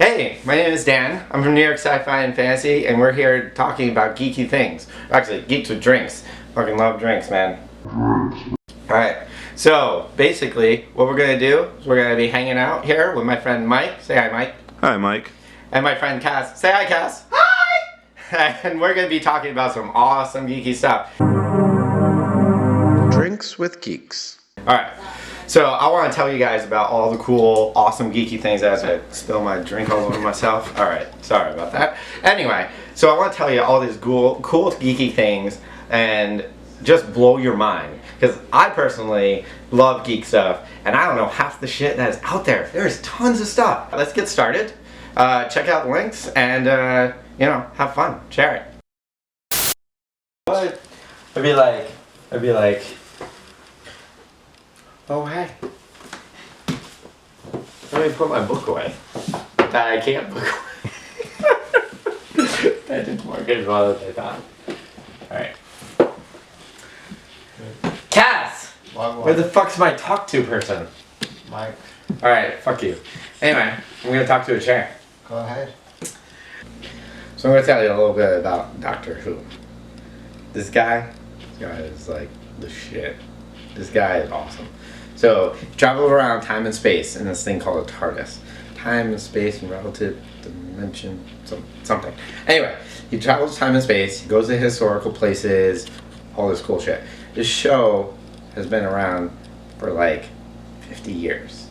Hey, my name is Dan. I'm from New York Sci-Fi and Fantasy, and we're here talking about geeky things. Actually, geeks with drinks. Fucking love drinks, man. Alright, so basically, what we're gonna do is we're gonna be hanging out here with my friend Mike. Say hi, Mike. Hi, Mike. And my friend Cass. Say hi, Cass. Hi! And we're gonna be talking about some awesome geeky stuff. Drinks with Geeks. Alright. So I want to tell you guys about all the cool, awesome, geeky things as I spill my drink all over myself. Alright, sorry about that. Anyway, so I want to tell you all these cool, geeky things and just blow your mind. Because I personally love geek stuff and I don't know half the shit that is out there. There's tons of stuff. Let's get started. Check out the links and, you know, have fun. Share it. I'd be like, oh hey, let me put my book away. I can't book away. That didn't work as well as I thought. Alright. Cass! Where the fuck's my talk to person? Mike. Alright, fuck you. Anyway, I'm gonna talk to a chair. Go ahead. So I'm gonna tell you a little bit about Doctor Who. This guy is like the shit. This guy is awesome. So, he travels around time and space in this thing called a TARDIS. Time and space and relative dimension, something. Anyway, he travels time and space, he goes to historical places, all this cool shit. This show has been around for like 50 years.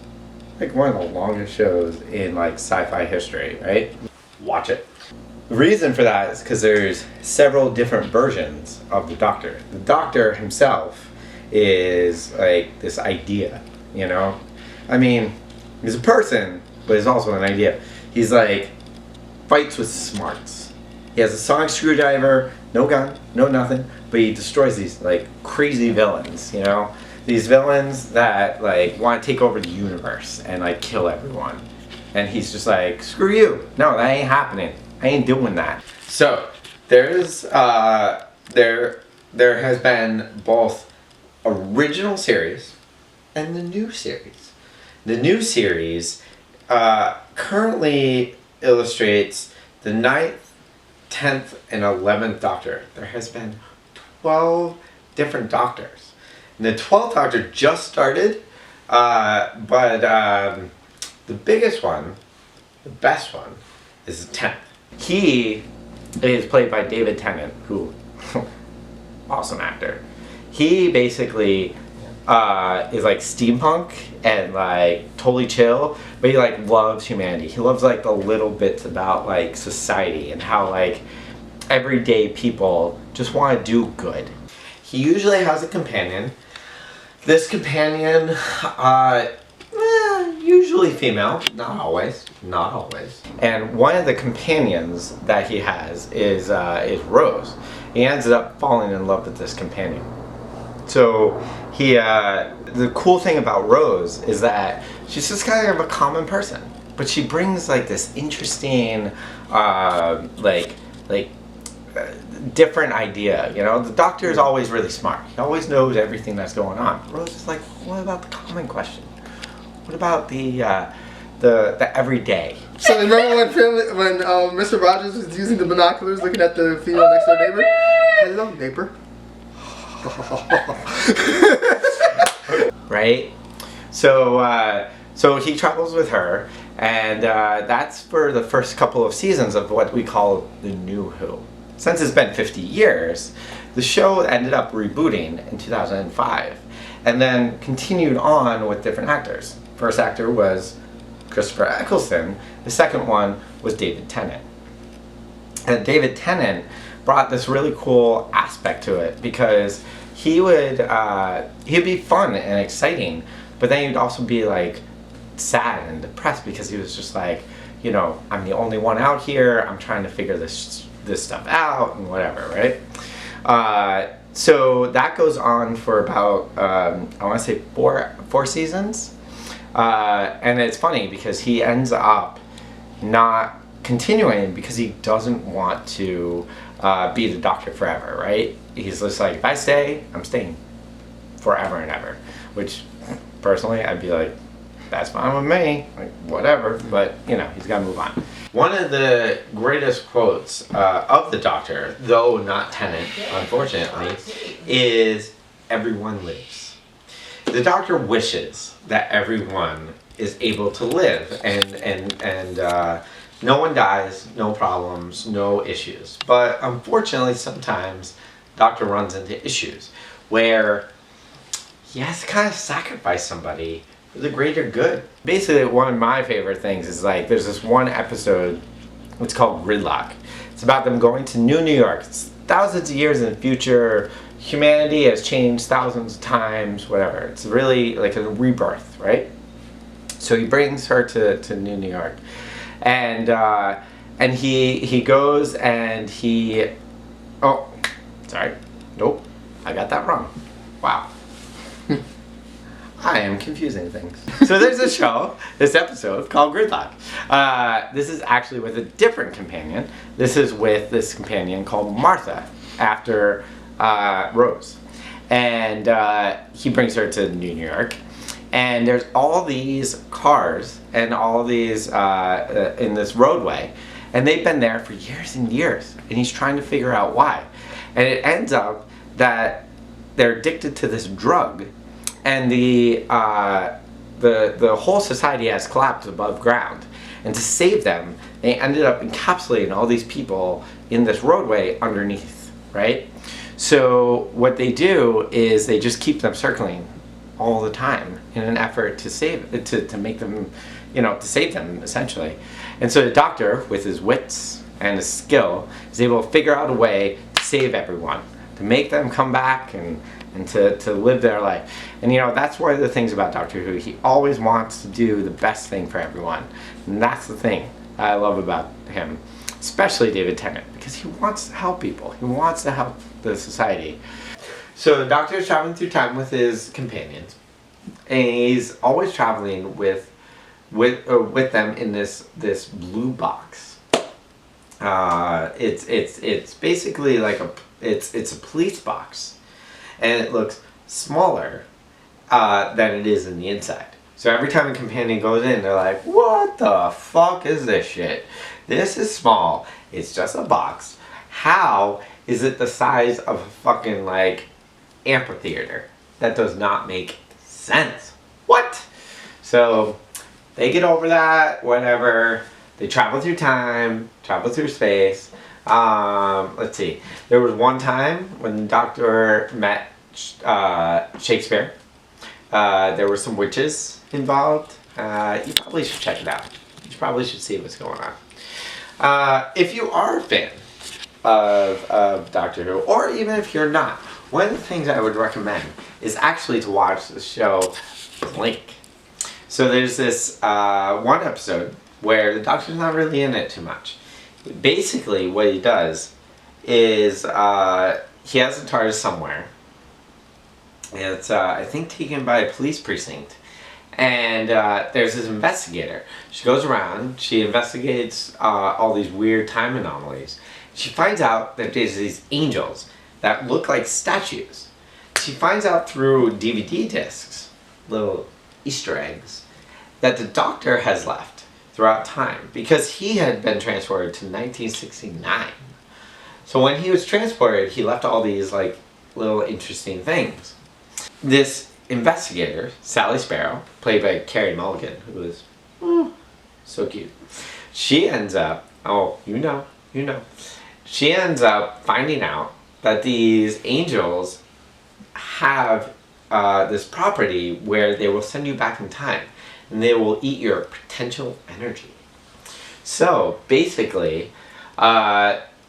Like one of the longest shows in like sci-fi history, right? Watch it. The reason for that is because there's several different versions of the Doctor. The Doctor himself is like this idea, you know? I mean, he's a person, but he's also an idea. He's like, fights with smarts. He has a sonic screwdriver, no gun, no nothing, but he destroys these like crazy villains, you know? These villains that like want to take over the universe and like kill everyone. And he's just like, screw you. No, that ain't happening. I ain't doing that. So, there's, there has been both original series and the new series. The new series currently illustrates the 9th, 10th, and 11th Doctor. There has been 12 different Doctors. And the 12th Doctor just started, but the biggest one, the best one, is the 10th. He is played by David Tennant, who, awesome actor. He basically is like steampunk and like totally chill, but he like loves humanity. He loves like the little bits about like society and how like everyday people just want to do good. He usually has a companion. This companion, usually female, not always. And one of the companions that he has is Rose. He ends up falling in love with this companion. So he, the cool thing about Rose is that she's just kind of a common person, but she brings like this interesting, different idea. You know, the Doctor is always really smart. He always knows everything that's going on. Rose is like, what about the common question? What about the everyday? So remember when Mr. Rogers was using the binoculars looking at the female next door neighbor? Hello, neighbor. Right? So he travels with her, and that's for the first couple of seasons of what we call the New Who. Since it's been 50 years, the show ended up rebooting in 2005, and then continued on with different actors. First actor was Christopher Eccleston. The second one was David Tennant. And David Tennant brought this really cool aspect to it because he'd be fun and exciting, but then he'd also be like sad and depressed because he was just like, you know, I'm the only one out here, I'm trying to figure this stuff out and whatever, right? So that goes on for about, I want to say four seasons. And it's funny because he ends up not continuing because he doesn't want to be the Doctor forever, right? He's just like, if I stay, I'm staying forever and ever. Which, personally, I'd be like, that's fine with me. Like, whatever. But, you know, he's got to move on. One of the greatest quotes of the Doctor, though not Tennant, unfortunately, is everyone lives. The Doctor wishes that everyone is able to live and no one dies, no problems, no issues. But unfortunately, sometimes Doctor runs into issues where he has to kind of sacrifice somebody for the greater good. Basically, one of my favorite things is like there's this one episode, it's called Gridlock. It's about them going to New York. It's thousands of years in the future. Humanity has changed thousands of times, whatever. It's really like a rebirth, right? So he brings her to New York. And he goes and he, oh, sorry, nope, I got that wrong. Wow. I am confusing things. So there's a show, this episode, called Gridlock. This is actually with a different companion. This is with this companion called Martha, after Rose. And he brings her to New York. And there's all these cars and all these in this roadway. And they've been there for years and years. And he's trying to figure out why. And it ends up that they're addicted to this drug. And the whole society has collapsed above ground. And to save them, they ended up encapsulating all these people in this roadway underneath, right? So what they do is they just keep them circling all the time in an effort to save, to make them, you know, to save them essentially. And so the Doctor, with his wits and his skill, is able to figure out a way to save everyone, to make them come back and to live their life. And you know, that's one of the things about Doctor Who. He always wants to do the best thing for everyone. And that's the thing I love about him, especially David Tennant, because he wants to help people. He wants to help the society. So the Doctor is traveling through time with his companions, and he's always traveling with them in this blue box. It's basically like it's a police box, and it looks smaller than it is in the inside. So every time a companion goes in, they're like, "What the fuck is this shit? This is small. It's just a box. How is it the size of a fucking like amphitheater? That does not make sense. What?" So they get over that, whatever. They travel through time, travel through space. Let's see. There was one time when the Doctor met Shakespeare. There were some witches involved. You probably should check it out. You probably should see what's going on. If you are a fan of Doctor Who, or even if you're not, one of the things I would recommend is actually to watch the show Blink. So there's this one episode where the Doctor's not really in it too much. Basically what he does is he has a TARDIS somewhere. It's I think taken by a police precinct. And there's this investigator. She goes around, she investigates all these weird time anomalies. She finds out that there's these angels that look like statues. She finds out through DVD discs, little Easter eggs, that the Doctor has left throughout time because he had been transported to 1969. So when he was transported, he left all these like little interesting things. This investigator, Sally Sparrow, played by Carey Mulligan, who is so cute. She ends up, she ends up finding out that these angels have this property where they will send you back in time and they will eat your potential energy. So basically,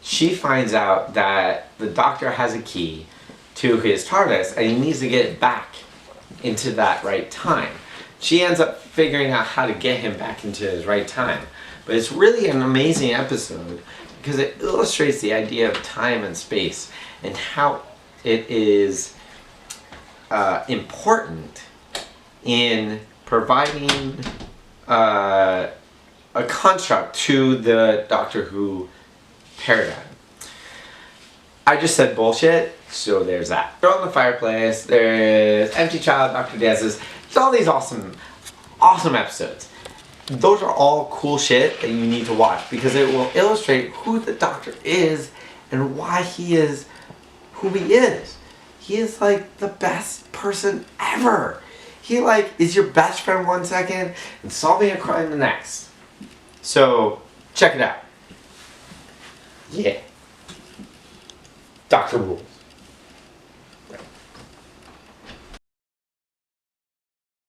she finds out that the Doctor has a key to his TARDIS and he needs to get it back into that right time. She ends up figuring out how to get him back into his right time. But it's really an amazing episode because it illustrates the idea of time and space and how it is important in providing a construct to the Doctor Who paradigm. I just said bullshit, so there's that. Throw in the fireplace, there's Empty Child, Dr. Dances, there's all these awesome awesome episodes. Those are all cool shit that you need to watch because it will illustrate who the Doctor is and why he is who he is. He is like the best person ever. He like is your best friend one second and solving a crime the next. So check it out. Yeah. Doctor rules.